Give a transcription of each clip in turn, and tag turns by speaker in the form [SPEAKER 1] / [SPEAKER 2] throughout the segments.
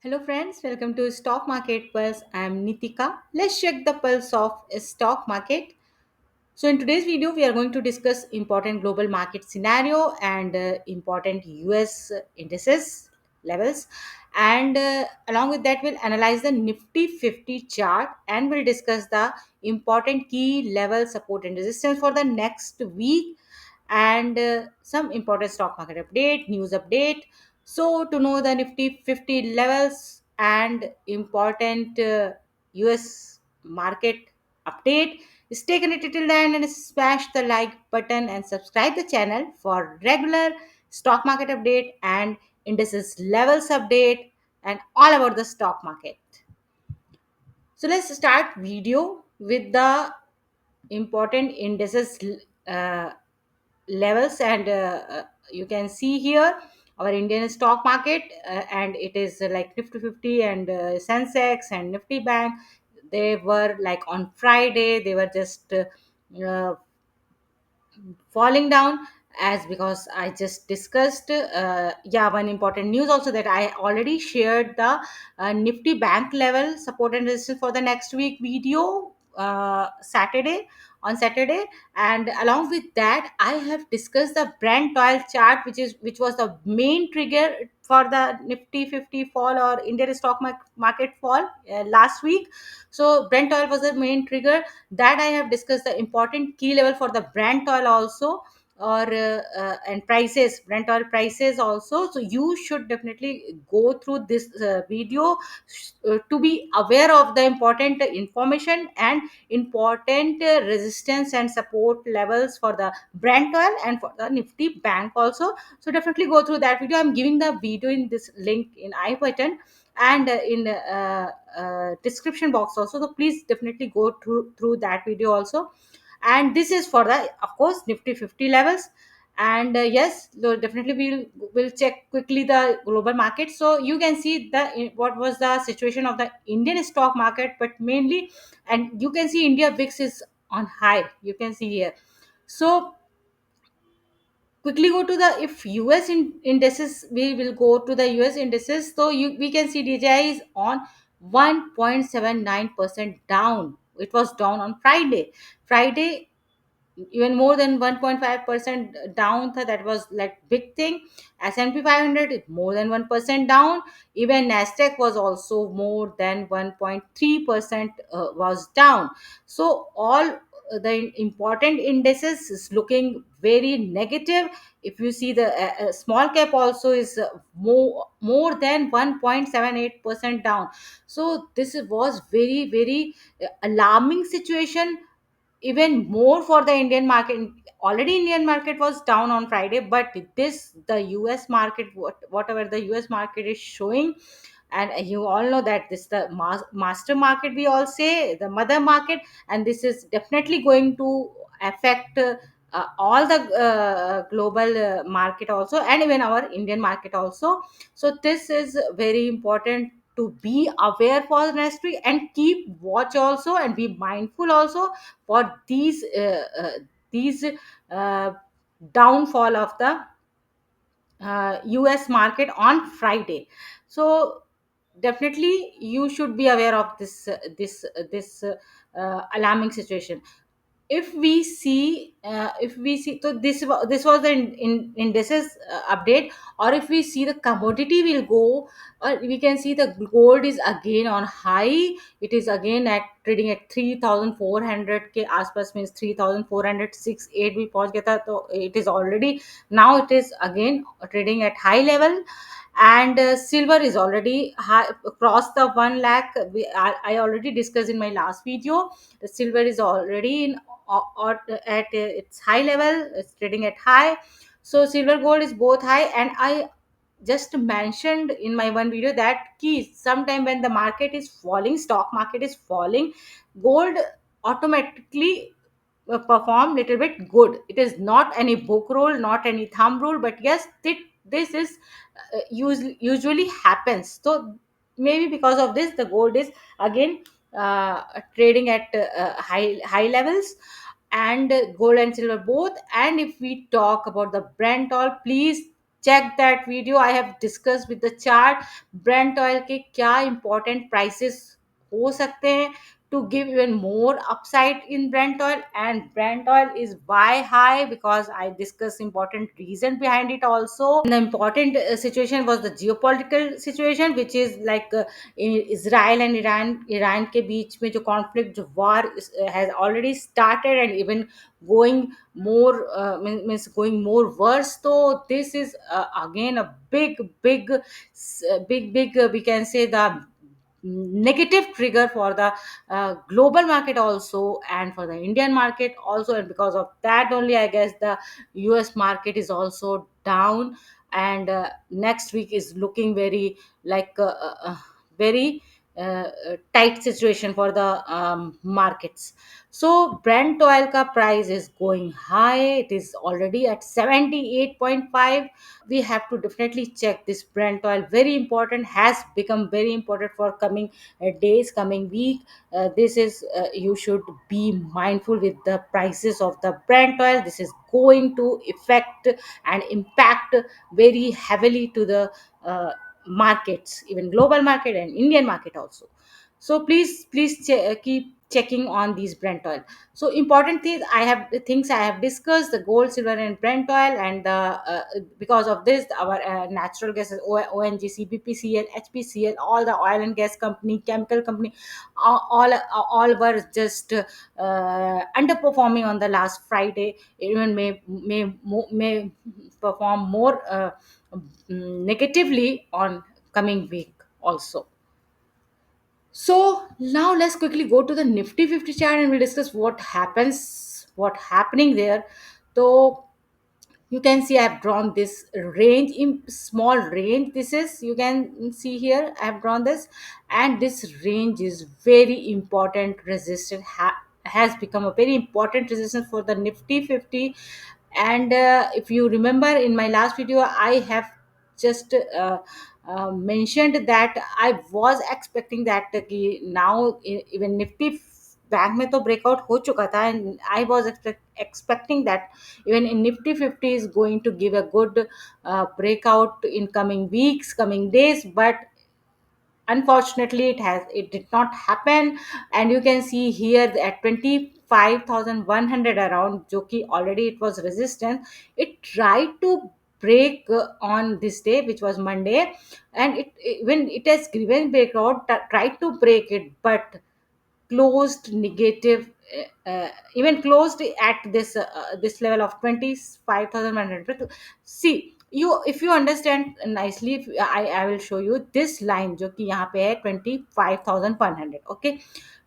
[SPEAKER 1] Hello friends, welcome to Stock Market Pulse. I am Nitika. Let's check the pulse of stock market. So in today's video, we are going to discuss important global market scenario and important US indices levels. And along with that, we'll analyze the Nifty 50 chart and we'll discuss the important key level support and resistance for the next week and some important stock market update, news update. So to know the Nifty 50 levels and important US market update, stay connected till the end and smash the like button and subscribe the channel for regular stock market update and indices levels update and all about the stock market. So let's start video with the important indices uh, levels and you can see here our Indian stock market and it is like Nifty 50 and Sensex and Nifty Bank. They were like on Friday they were just uh, falling down as because I just discussed one important news also that I already shared the Nifty Bank level support and resistance for the next week video Saturday, and along with that I have discussed the Brent oil chart, which was the main trigger for the Nifty 50 fall or Indian stock market fall last week. So Brent oil was the main trigger that I have discussed the important key level for the Brent oil also, or and prices, Brent oil prices also. So you should definitely go through this video to be aware of the important information and important resistance and support levels for the Brent oil and for the Nifty Bank also. So definitely go through that video. I'm giving the video in this link in I button and in description box also, so please definitely go through that video also. And this is for the, of course, Nifty 50 levels. And yes, so definitely we'll check quickly the global market, so you can see what was the situation of the Indian stock market, but mainly, and you can see India VIX is on high, you can see here. So quickly go to the, if US indices, we will go to the US indices. So we can see DJI is on 1.79% down. It was down on Friday, even more than 1.5% down. So that was like big thing. S&P 500 is more than 1% down. Even Nasdaq was also more than 1.3% was down. So all the important indices is looking very negative. If you see the small cap also is more than 1.78% down. So this was very alarming situation, even more for the Indian market. Already Indian market was down on Friday, but this the US market, whatever the US market is showing, and you all know that this the master market, we all say the mother market, and this is definitely going to affect all the global market also, and even our Indian market also. So this is very important to be aware for the next week and keep watch also and be mindful also for these uh, downfall of the US market on Friday. So definitely you should be aware of this alarming situation. If we see, so this was the indices update. Or if we see the commodity will go, we can see the gold is again on high. It is again at trading at 3400 के आसपास, means 3406 भी पहुंच गया था. तो it is already, now it is again trading at high level. And silver is already high, across the 1 lakh. I already discussed in my last video. The silver is already at its high level, it's trading at high. So silver gold is both high. And I just mentioned in my one video that key, sometime when the market is falling, stock market is falling, gold automatically perform little bit good. It is not any book rule, not any thumb rule, but yes, this is usually happens. So maybe because of this the gold is again trading at high levels, and gold and silver both. And if we talk about the Brent oil, please check that video. I have discussed with the chart Brent oil के क्या important prices हो सकते हैं to give even more upside in Brent oil. And Brent oil is why high, because I discussed important reason behind it also. And the important situation was the geopolitical situation, which is like Israel and Iran के बीच में जो conflict, जो war has already started and even going more means going more worse. So this is again a big we can say the negative trigger for the global market also, and for the Indian market also. And because of that only, I guess the US market is also down. And next week is looking very like very tight situation for the markets. So Brent oil ka price is going high. It is already at 78.5. We have to definitely check this Brent oil. Very important, has become very important for coming days, coming week. This is you should be mindful with the prices of the Brent oil. This is going to affect and impact very heavily to the markets, even global market and Indian market also. So please keep checking on these Brent oil. So important things I have discussed: the gold, silver, and Brent oil. And the because of this, our natural gases, ONGC, BPCL, HPCL, all the oil and gas company, chemical company, all were just underperforming on the last Friday. Even may perform more negatively on coming week also. So now let's quickly go to the Nifty 50 chart and we'll discuss what happening there. So you can see I've drawn this range, in small range. This is, you can see here, I've drawn this. And this range is very important resistance, has become a very important resistance for the Nifty 50. And if you remember in my last video, I have just mentioned that I was expecting that कि now even Nifty bank में तो breakout हो चुका था. And I was expecting that even in Nifty 50 is going to give a good breakout in coming weeks, coming days. But unfortunately it did not happen. And you can see here at 25,100 around, jo ki already it was resistance, it tried to break on this day, which was Monday. And when it has given breakout, tried to break it, but closed negative, even closed at this level of 25,100. See, you, if you understand nicely, if I will show you this line जो कि यहाँ पे है 25,100. Okay,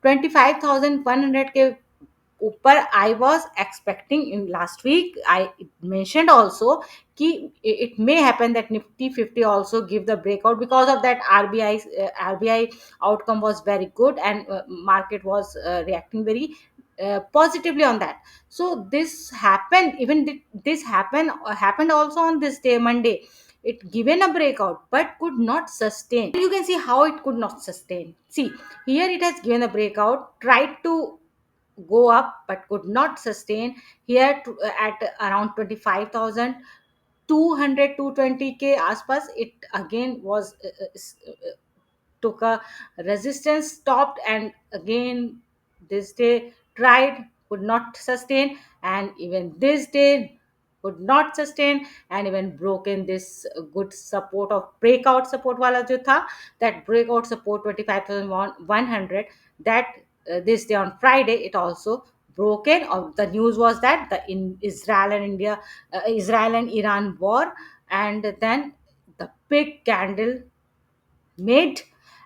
[SPEAKER 1] 25,100 के ऊपर I was expecting in last week. I mentioned also कि it may happen that Nifty 50 also give the breakout. Because of that, RBI outcome was very good, and market was reacting very positively on that. So this happened, even this happened also on this day, Monday. It given a breakout but could not sustain. You can see how it could not sustain. See, here it has given a breakout, tried to go up but could not sustain. Here at around 25,000 200 220 के आसपास, it again was took a resistance, stopped, and again this day tried, could not sustain. And even this day could not sustain, and even broken this good support of breakout support wala jo tha, that breakout support 25,100. That this day on Friday it also broken. Or the news was that the in Israel and Iran war. And then the big candle made,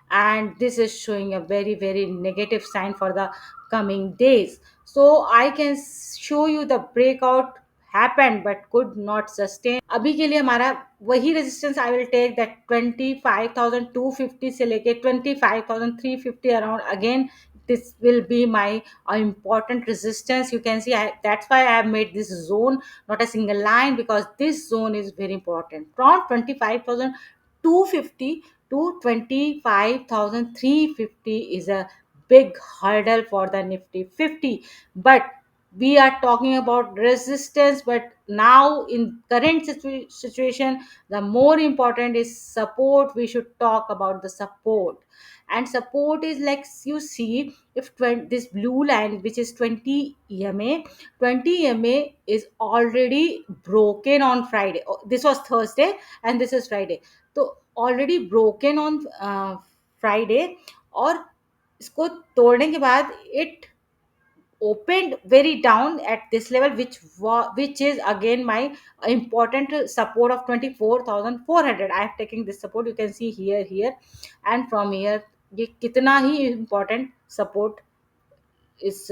[SPEAKER 1] and this is showing a very negative sign for the coming days. So I can show you the breakout happened but could not sustain. अभी के लिए हमारा वही resistance I will take that 25,250 से लेके 25,350 around. Again this will be my important resistance. You can see that's why I have made this zone not a single line, because this zone is very important. From 25,250 to 25,350 is a big hurdle for the Nifty 50. But we are talking about resistance, but now in current situation, the more important is support. We should talk about the support. And support is like, you see, if 20, this blue line which is 20 ema, 20 ema is already broken on Friday. Oh, this was Thursday and this is Friday, so already broken on Friday, और इसको तोड़ने के बाद it opened very down at this level, which is again my important support of 24,400. I am taking this support, you can see here, and from here ये कितना ही important support is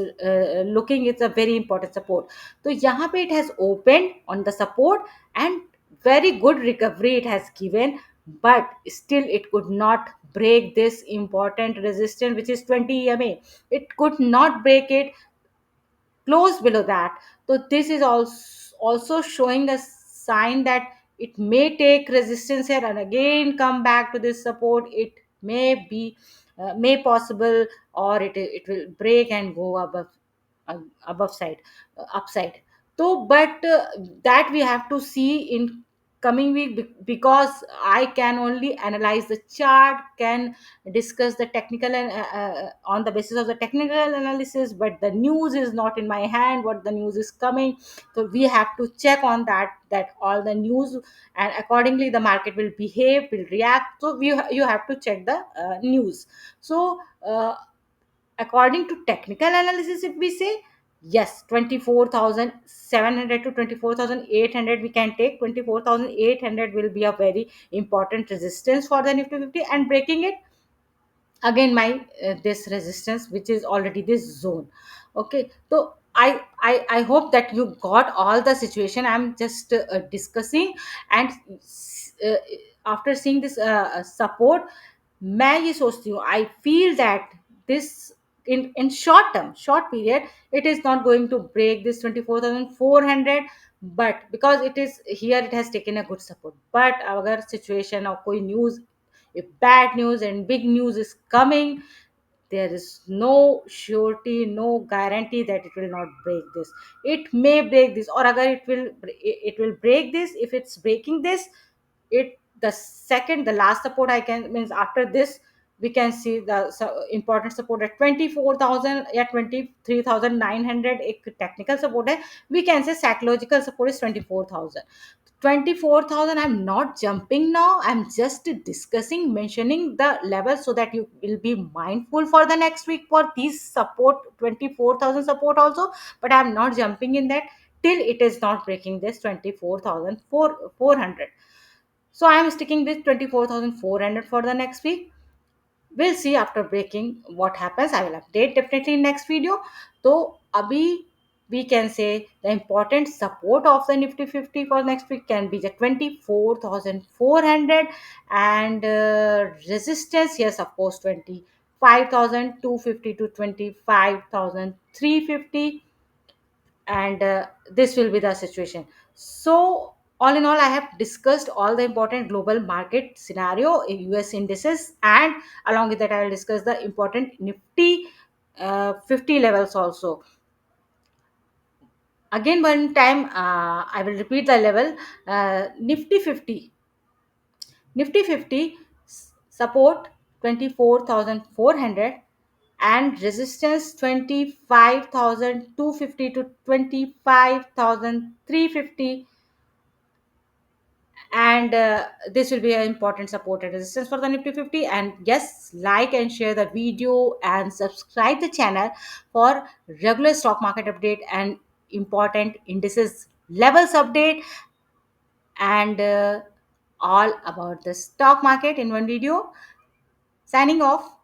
[SPEAKER 1] looking, it's a very important support. तो यहाँ पे it has opened on the support and very good recovery it has given, but still it could not break this important resistance which is 20 ema. It could not break it close below that. So this is also showing a sign that it may take resistance here and again come back to this support. It may be may possible, or it will break and go above side, upside. So but that we have to see in coming week, because I can only analyze the chart, can discuss the technical and on the basis of the technical analysis, but the news is not in my hand, what the news is coming. So we have to check on that all the news, and accordingly the market will behave, will react. So you have to check the news. So according to technical analysis, if we say yes, 24,700 to 24,800 we can take. 24,800 will be a very important resistance for the Nifty 50, and breaking it again my this resistance which is already this zone. Okay, so I hope that you got all the situation I'm just discussing. And uh, after seeing this support, मैं ये सोचती हूँ, I feel that this in short period it is not going to break this 24,400, but because it is here, it has taken a good support. But अगर situation or कोई news, if bad news and big news is coming, there is no surety, no guarantee that it will not break this. It may break this, or agar it will break this. If it's breaking this, it the second, the last support I can means after this, we can see the important support at 24,000 या 23,900 एक technical support है. We can say psychological support is 24,000. 24,000 I'm not jumping now, I'm just discussing, mentioning the level so that you will be mindful for the next week for these support 24,000 support also. But I'm not jumping in that till it is not breaking this 24,400. So I am sticking with 24,400 for the next week. We'll see after breaking what happens. I will update definitely in next video. So abhi we can say the important support of the Nifty 50 for next week can be the 24,400, and resistance, yes, of course, 25,250 to 25,350, and this will be the situation. So all in all, I have discussed all the important global market scenario, US indices, and along with that I will discuss the important Nifty 50 levels also. Again one time, I will repeat the level. Nifty 50, Nifty 50 support 24,400, and resistance 25,250 to 25,350, and this will be an important support and resistance for the Nifty 50. And yes, like and share the video and subscribe the channel for regular stock market update and important indices levels update, and all about the stock market in one video. Signing off.